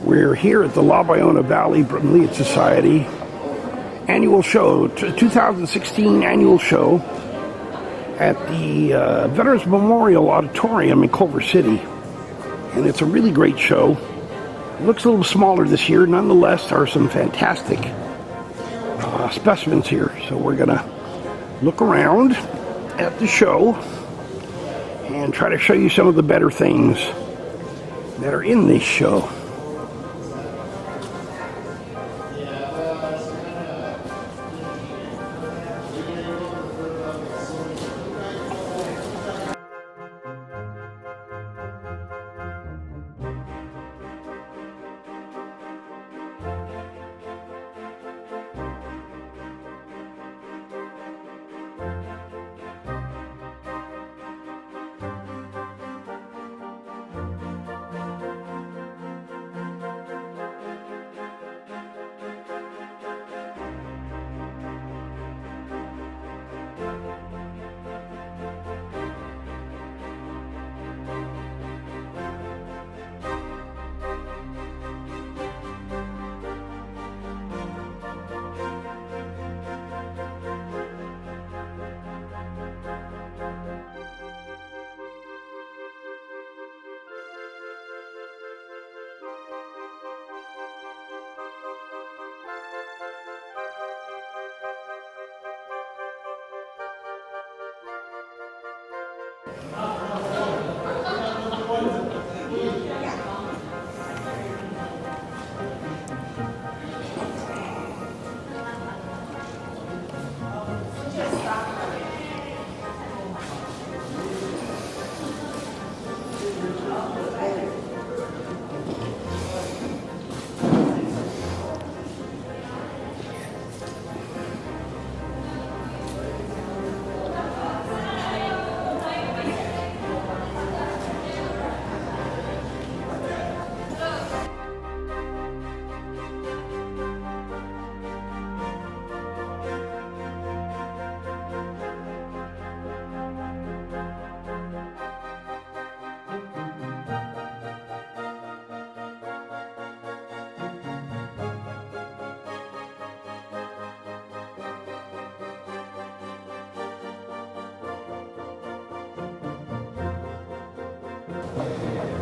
We're here at the La Ballona Valley Bromeliad Society annual show, 2016 annual show at the Veterans Memorial Auditorium in Culver City. And it's a really great show. It looks a little smaller this year. Nonetheless, there are some fantastic specimens here. So we're going to look around at the show and try to show you some of the better things that are in this show.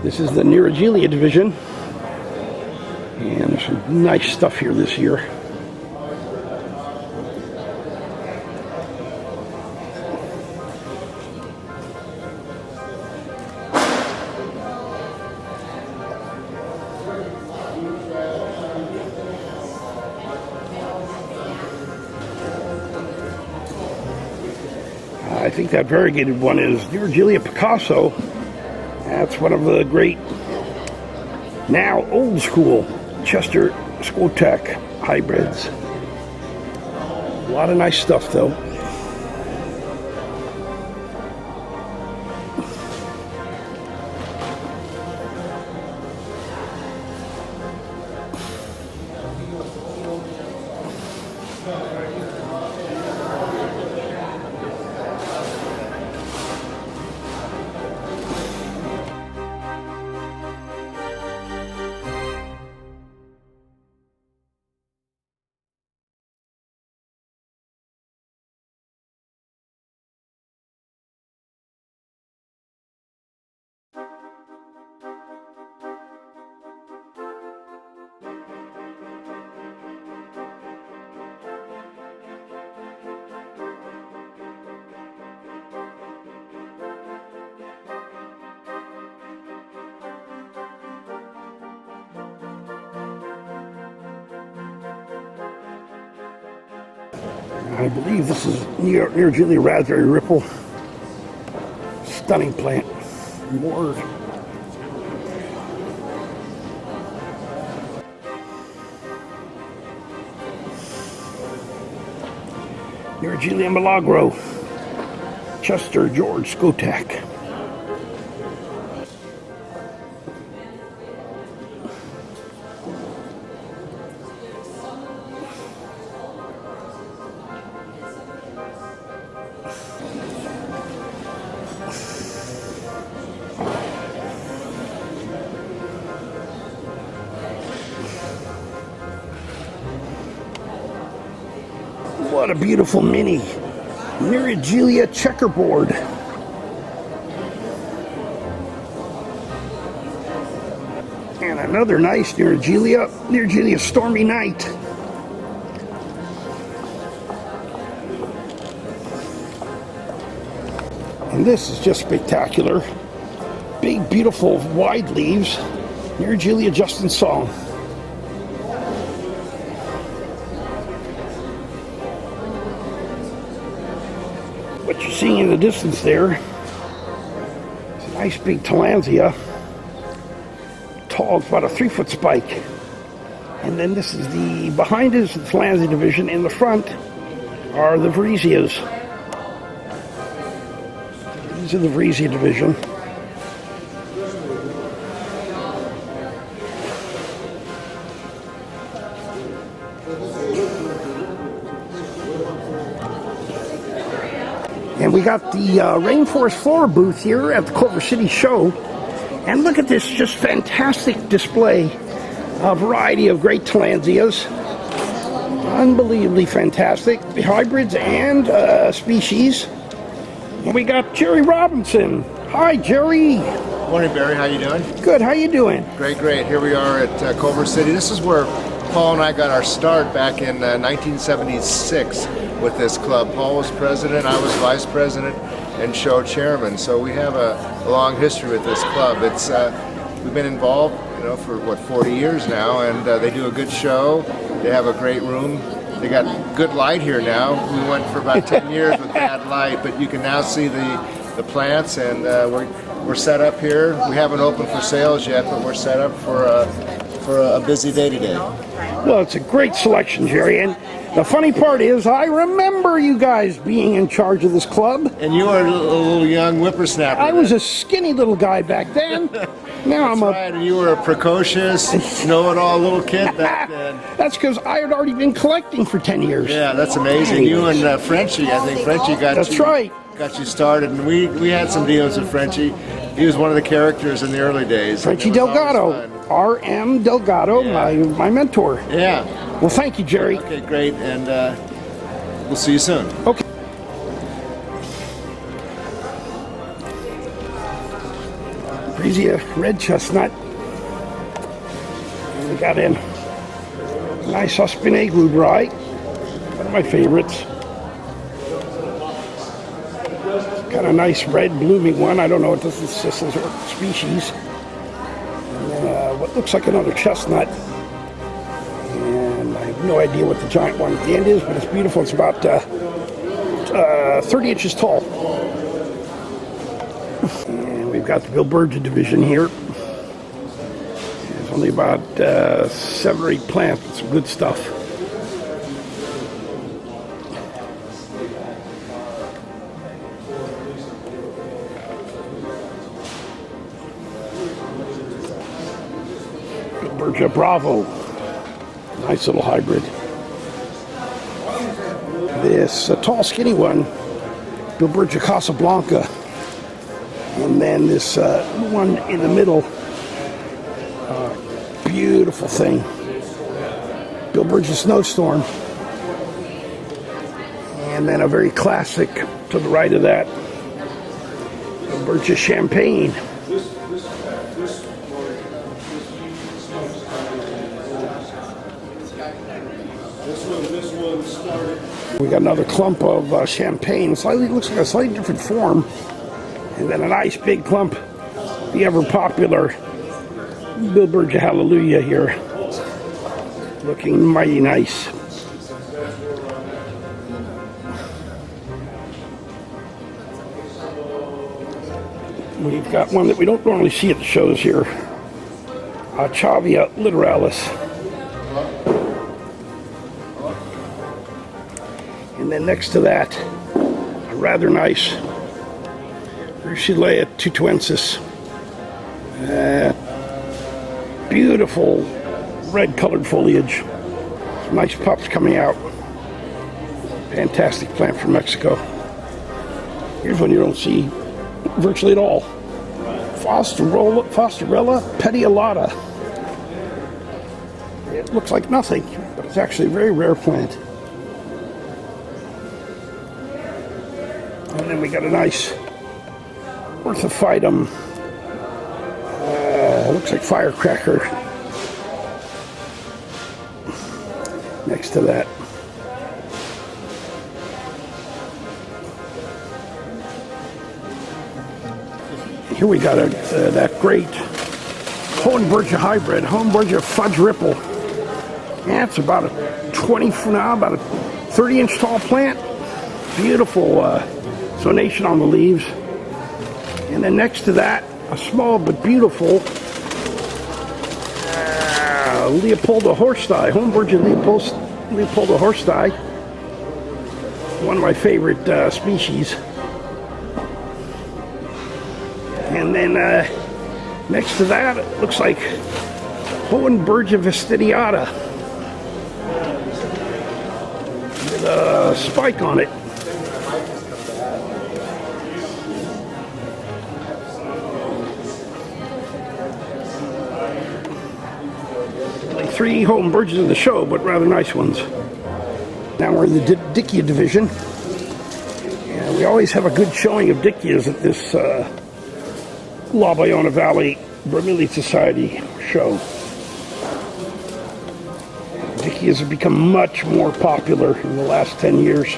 This is the Bromeliad division, and there's some nice stuff here this year. I think that variegated one is Bromeliad Picasso. That's one of the great, now old school, Chester Squotech hybrids. A lot of nice stuff though. I believe this is Bromeliad Raspberry Ripple. Stunning plant. More. Bromeliad Milagro. Chester George Squotech. What a beautiful mini Bromeliad checkerboard. And another nice Bromeliad Stormy Night. And this is just spectacular. Big, beautiful, wide leaves. Bromeliad just in song. What you're seeing in the distance there is a nice big Tillandsia. Tall, it's about a 3-foot spike. And then this is behind is the Tillandsia division. In the front are the Bromeliads. These are the Bromeliad division. And we got the Rainforest Flora booth here at the Culver City show. And look at this just fantastic display. A variety of great Tillandsias. Unbelievably fantastic. Hybrids and species. And we got Jerry Robinson. Hi, Jerry. Morning, Barry. How you doing? Good. How you doing? Great, great. Here we are at Culver City. This is where Paul and I got our start back in 1976 with this club. Paul was president, I was vice president and show chairman. So we have a long history with this club. It's we've been involved, for what 40 years now, and they do a good show. They have a great room. They got good light here now. We went for about 10 years with bad light, but you can now see the plants, and we're set up here. We haven't opened for sales yet, but we're set up for a busy day today. Well, it's a great selection, Jerry, and the funny part is I remember you guys being in charge of this club. And you were a little young whippersnapper. I was a skinny little guy back then. Now I'm right, and you were a precocious, know-it-all little kid back then. That's because I had already been collecting for 10 years. Yeah, that's amazing. You and Frenchie, I think Frenchie got you started, and we had some dealings with Frenchie. He was one of the characters in the early days. Frenchie Delgado, R.M. Delgado, yeah. my mentor. Yeah. Well, thank you, Jerry. Okay, great, and we'll see you soon. Okay. Bromeliad red chestnut. And we got in nice Huspin glue dry, one of my favorites. Got a nice red blooming one. I don't know what this is, what species. And what looks like another chestnut. And I have no idea what the giant one at the end is, but it's beautiful. It's about 30 inches tall. And we've got the Bilbergia division here. There's only about 7 or 8 plants, but some good stuff. Bilbergia Bravo. Nice little hybrid. This tall, skinny one, Bilbergia Casablanca. And then this one in the middle, beautiful thing, Bilbergia Snowstorm. And then a very classic to the right of that, Bilbergia Champagne. We got another clump of champagne. Looks like a slightly different form. And then a nice big clump, the ever popular Bilbergia Hallelujah here. Looking mighty nice. We've got one that we don't normally see at the shows here. Chavia littoralis. And then next to that, a rather nice Bromeliad tutuensis. Beautiful red colored foliage. Some nice pups coming out. Fantastic plant from Mexico. Here's one you don't see virtually at all. Fosterella petiolata. It looks like nothing, but it's actually a very rare plant. And then we got a nice orthophytum, looks like firecracker next to that. Here we got that great Hohenberger hybrid, Hohenberger Fudge Ripple. Yeah, it's about a 30-inch tall plant. Beautiful zonation on the leaves. And then next to that, a small but beautiful Leopolda Horsti, Hohenberger Leopolda Horsti. One of my favorite species. And then next to that, it looks like Hohenberger Vestidiata with a spike on it. Like 3 Hohenbergers in the show, but rather nice ones. Now we're in the Dickia division. And we always have a good showing of Dickias at this La Ballona Valley Bromeliad Society show. Dickias have become much more popular in the last 10 years.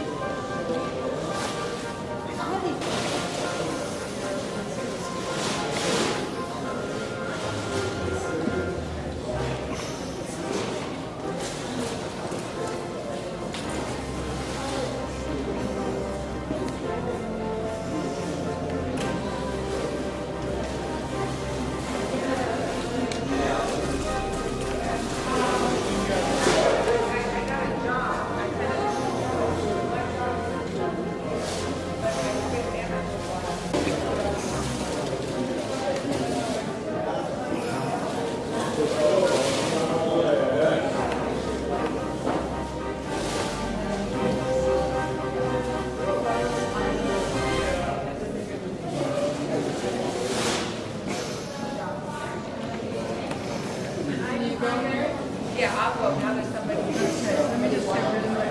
Yeah, I'll go. Now there's somebody who says, let me just get rid of my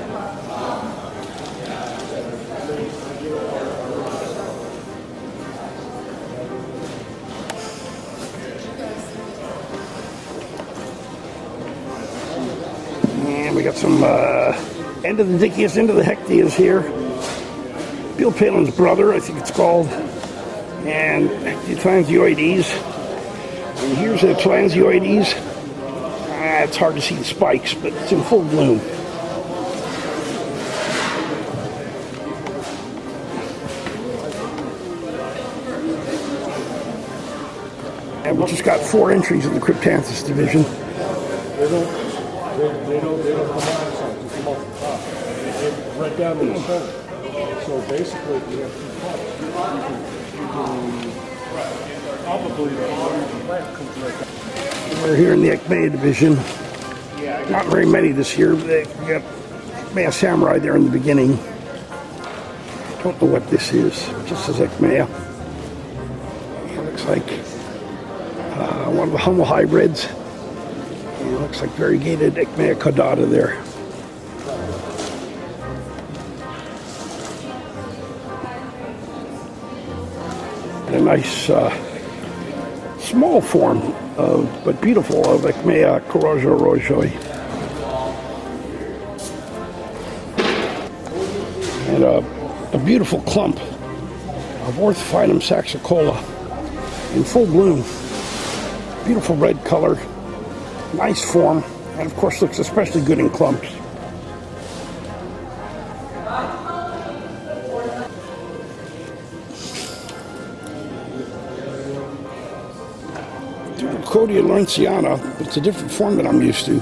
And we got some end of the Dickias, end of the Hectias here. Bill Palin's brother, I think it's called. And Tillandsioides. And here's a Tillandsioides. It's hard to see the spikes, but it's in full bloom. And we just got 4 entries in the Cryptanthus division. They don't come out something, come off the top. They're right down in the center. So basically, we have 2 parts. You can probably the plant comes right down. We're here in the Ekmea division. Not very many this year. We got Ekmea Samurai there in the beginning. Don't know what this is. It just says Ekmea. It looks like one of the Hummel hybrids. It looks like variegated Ekmea caudata there. And a nice small form but beautiful of Ekmea Corojo Rojoi. And a beautiful clump of Orthophytum saxicola in full bloom. Beautiful red color, nice form, and of course looks especially good in clumps. Dupercodia lawrenceana, but it's a different form that I'm used to.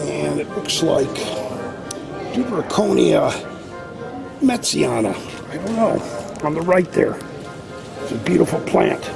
And it looks like Duperconia metziana. I don't know. On the right there. It's a beautiful plant.